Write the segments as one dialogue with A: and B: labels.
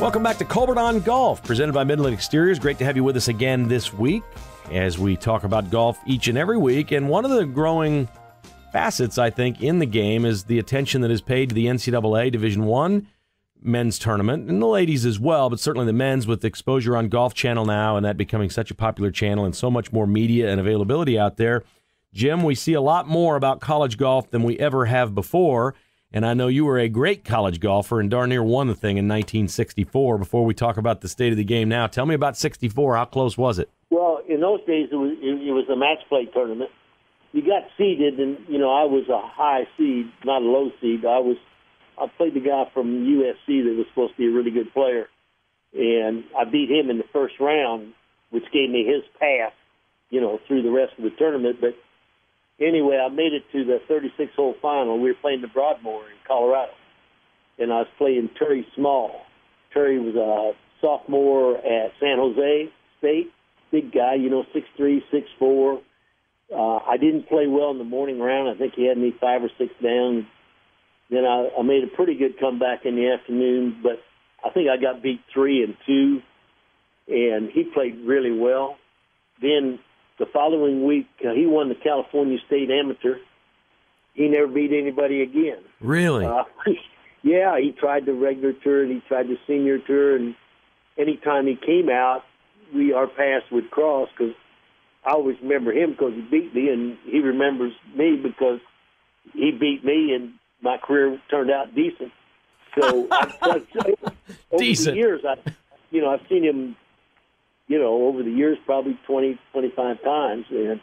A: Welcome back to Colbert on Golf, presented by Midland Exteriors. Great to have you with us again this week as we talk about golf each and every week. And one of the growing facets, I think, in the game is the attention that is paid to the NCAA Division I men's tournament, and the ladies as well, but certainly the men's with exposure on Golf Channel now and that becoming such a popular channel and so much more media and availability out there. Jim, we see a lot more about college golf than we ever have before. And I know you were a great college golfer and darn near won the thing in 1964. Before we talk about the state of the game now, tell me about 64. How close was it?
B: Well, in those days, it was a match play tournament. You got seeded, and, I was a high seed, not a low seed. I played the guy from USC that was supposed to be a really good player, and I beat him in the first round, which gave me his path, through the rest of the tournament. But anyway, I made it to the 36-hole final. We were playing the Broadmoor in Colorado, and I was playing Terry Small. Terry was a sophomore at San Jose State, big guy, 6'3", 6'4". I didn't play well in the morning round. I think he had me 5 or 6 down. Then I made a pretty good comeback in the afternoon, but I think I got beat 3-2, and he played really well. Then the following week, he won the California State Amateur. He never beat anybody again.
A: Really?
B: Yeah, he tried the regular tour and he tried the senior tour, and anytime he came out, our paths would cross because I always remember him because he beat me, and he remembers me because he beat me, and my career turned out decent. So over
A: decent.
B: the years, I've seen him, over the years probably 20, 25 times, and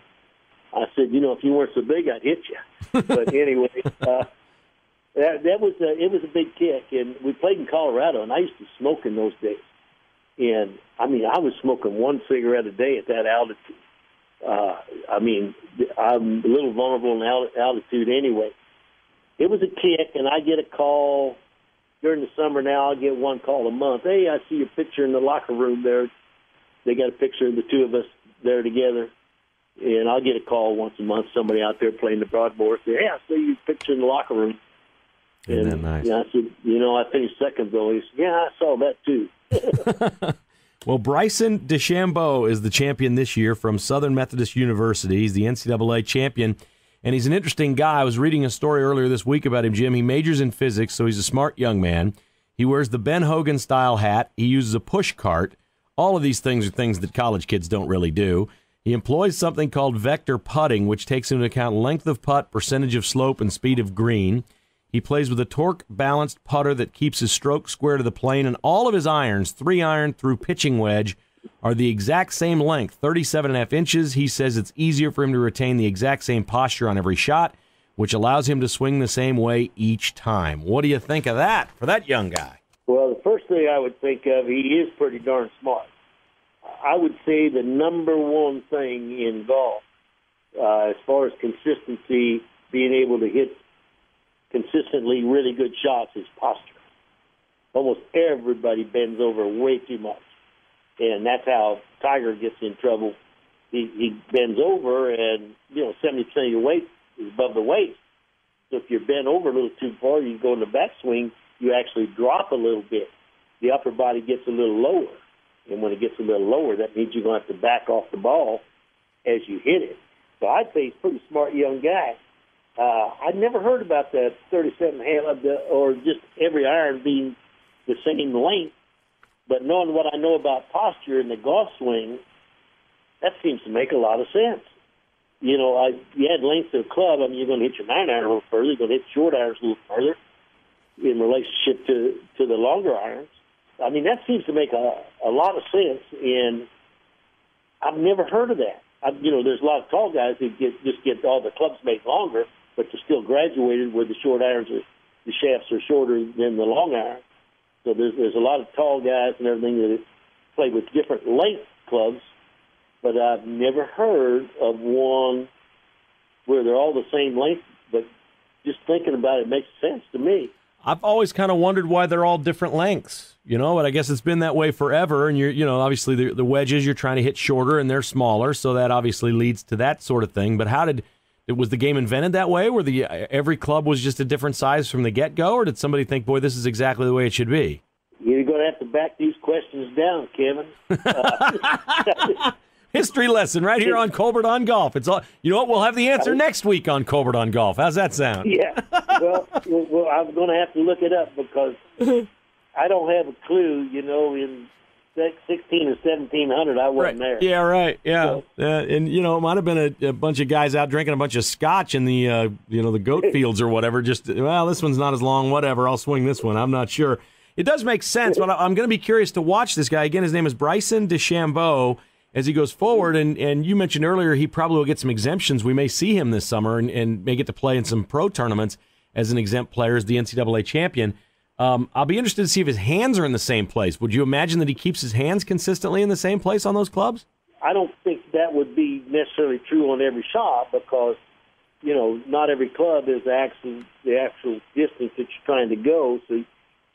B: I said, if you weren't so big, I'd hit you. But anyway, it was a big kick, and we played in Colorado, and I used to smoke in those days. And, I was smoking 1 cigarette a day at that altitude. I'm a little vulnerable in altitude anyway. It was a kick, and I get a call during the summer now. I'll get one call a month. Hey, I see your picture in the locker room there. They got a picture of the two of us there together. And I'll get a call once a month, somebody out there playing the Broadmoor. Say, hey, I see your picture in the locker room.
A: Isn't that nice?
B: I said, I finished second, though. He said, yeah, I saw that, too.
A: Well, Bryson DeChambeau is the champion this year from Southern Methodist University. He's the NCAA champion, and he's an interesting guy. I was reading a story earlier this week about him, Jim. He majors in physics, so he's a smart young man. He wears the Ben Hogan-style hat. He uses a push cart. All of these things are things that college kids don't really do. He employs something called vector putting, which takes into account length of putt, percentage of slope, and speed of green. He plays with a torque-balanced putter that keeps his stroke square to the plane, and all of his irons, 3-iron through pitching wedge, are the exact same length, 37.5 inches. He says it's easier for him to retain the exact same posture on every shot, which allows him to swing the same way each time. What do you think of that for that young guy?
B: Well, the first thing I would think of, he is pretty darn smart. I would say the number one thing in golf, as far as consistency, being able to hit consistently really good shots, is posture. Almost everybody bends over way too much, and that's how Tiger gets in trouble. He bends over, and 70% of your weight is above the waist. So if you're bent over a little too far, you go in the backswing, you actually drop a little bit. The upper body gets a little lower, and when it gets a little lower, that means you're going to have to back off the ball as you hit it. So I'd say he's a pretty smart young guy. I'd never heard about that 37 or just every iron being the same length. But knowing what I know about posture in the golf swing, that seems to make a lot of sense. You had length of the club. You're going to hit your 9-iron a little further. You're going to hit short irons a little further in relationship to the longer irons. That seems to make a lot of sense, and I've never heard of that. There's a lot of tall guys who just get all the clubs made longer, but they're still graduated where the short irons the shafts are shorter than the long iron. So there's a lot of tall guys and everything that play with different length clubs, but I've never heard of one where they're all the same length. But just thinking about it makes sense to me.
A: I've always kind of wondered why they're all different lengths, but I guess it's been that way forever. And obviously the wedges you're trying to hit shorter and they're smaller, so that obviously leads to that sort of thing. But was the game invented that way, where every club was just a different size from the get-go, or did somebody think, boy, this is exactly the way it should be?
B: You going to have to back these questions down, Kevin.
A: History lesson right here on Colbert on Golf. It's all. You know what? We'll have the answer next week on Colbert on Golf. How's that sound?
B: Yeah. Well, I'm going to have to look it up because I don't have a clue. In 16 or 1700, I wasn't there.
A: Yeah, right. Yeah,
B: So,
A: and it might have been a bunch of guys out drinking a bunch of scotch in the the goat fields or whatever. Just this one's not as long. Whatever, I'll swing this one. I'm not sure. It does make sense, but I'm going to be curious to watch this guy again. His name is Bryson DeChambeau. As he goes forward, and you mentioned earlier, he probably will get some exemptions. We may see him this summer and may get to play in some pro tournaments as an exempt player, as the NCAA champion. I'll be interested to see if his hands are in the same place. Would you imagine that he keeps his hands consistently in the same place on those clubs?
B: I don't think that would be necessarily true on every shot because, not every club is the actual distance that you're trying to go. So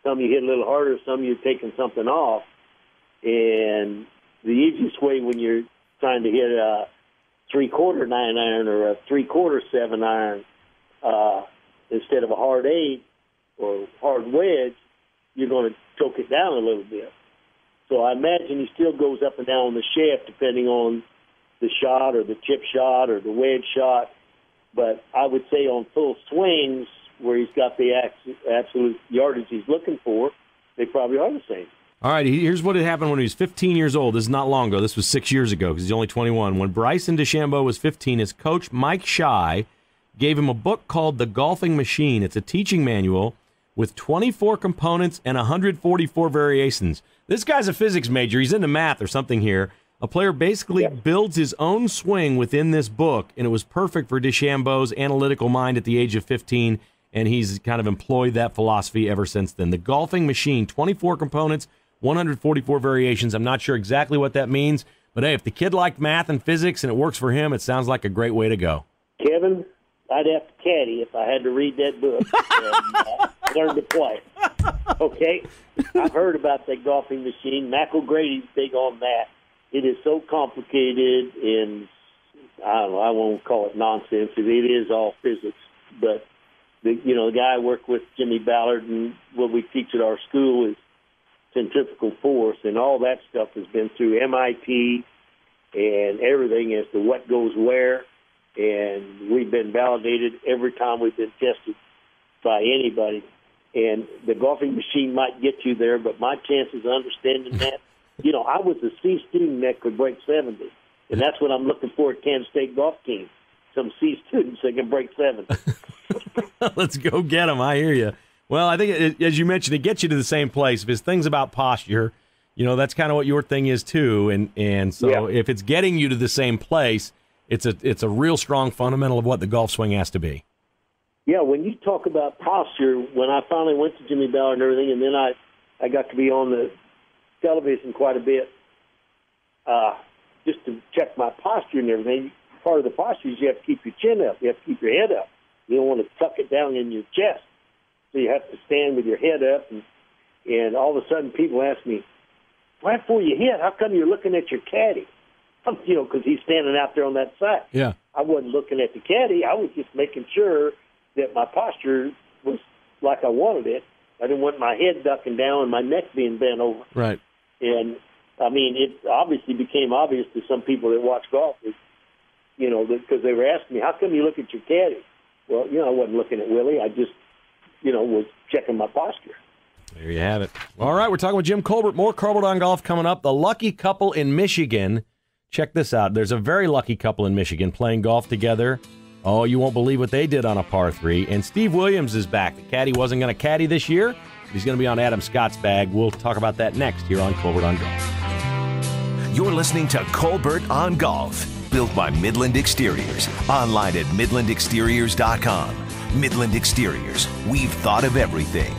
B: some you hit a little harder, some you're taking something off. And the easiest way when you're trying to hit a 3/4 9-iron or a 3/4 7-iron instead of a hard 8 or hard wedge, you're going to choke it down a little bit. So I imagine he still goes up and down the shaft depending on the shot or the chip shot or the wedge shot. But I would say on full swings where he's got the absolute yardage he's looking for, they probably are the same.
A: All right, here's what had happened when he was 15 years old. This is not long ago. This was 6 years ago because he's only 21. When Bryson DeChambeau was 15, his coach, Mike Shy, gave him a book called The Golfing Machine. It's a teaching manual with 24 components and 144 variations. This guy's a physics major. He's into math or something here. A player basically builds his own swing within this book, and it was perfect for DeChambeau's analytical mind at the age of 15, and he's kind of employed that philosophy ever since then. The Golfing Machine, 24 components, 144 variations. I'm not sure exactly what that means, but hey, if the kid liked math and physics and it works for him, it sounds like a great way to go.
B: Kevin, I'd have to caddy if I had to read that book and learn to play. Okay? I've heard about that Golfing Machine. Mac O'Grady's big on that. It is so complicated and, I don't know, I won't call it nonsense. It is all physics. But, the guy I work with, Jimmy Ballard, and what we teach at our school is centrifugal force, and all that stuff has been through MIT and everything as to what goes where, and we've been validated every time we've been tested by anybody. And the Golfing Machine might get you there, but my chances of understanding that, I was a C student that could break 70, and that's what I'm looking for at Kansas State golf team, some C students that can break 70.
A: Let's go get them. I hear you. Well, I think, as you mentioned, it gets you to the same place. If his thing's about posture, that's kind of what your thing is too. And so if it's getting you to the same place, it's a real strong fundamental of what the golf swing has to be.
B: Yeah, when you talk about posture, when I finally went to Jimmy Ballard and everything, and then I got to be on the television quite a bit just to check my posture and everything, part of the posture is you have to keep your chin up. You have to keep your head up. You don't want to tuck it down in your chest. So you have to stand with your head up, and all of a sudden people ask me, right before you hit, how come you're looking at your caddy? Because he's standing out there on that side.
A: Yeah.
B: I wasn't looking at the caddy. I was just making sure that my posture was like I wanted it. I didn't want my head ducking down and my neck being bent over.
A: Right.
B: And, it obviously became obvious to some people that watch golf, because they were asking me, how come you look at your caddy? Well, I wasn't looking at Willie. I just, was checking my posture.
A: There you have it. All right, we're talking with Jim Colbert. More Colbert on Golf coming up. The lucky couple in Michigan. Check this out. There's a very lucky couple in Michigan playing golf together. Oh, you won't believe what they did on a par 3. And Steve Williams is back. The caddy wasn't going to caddy this year. He's going to be on Adam Scott's bag. We'll talk about that next here on Colbert on Golf.
C: You're listening to Colbert on Golf, built by Midland Exteriors. Online at MidlandExteriors.com. Midland Exteriors. We've thought of everything.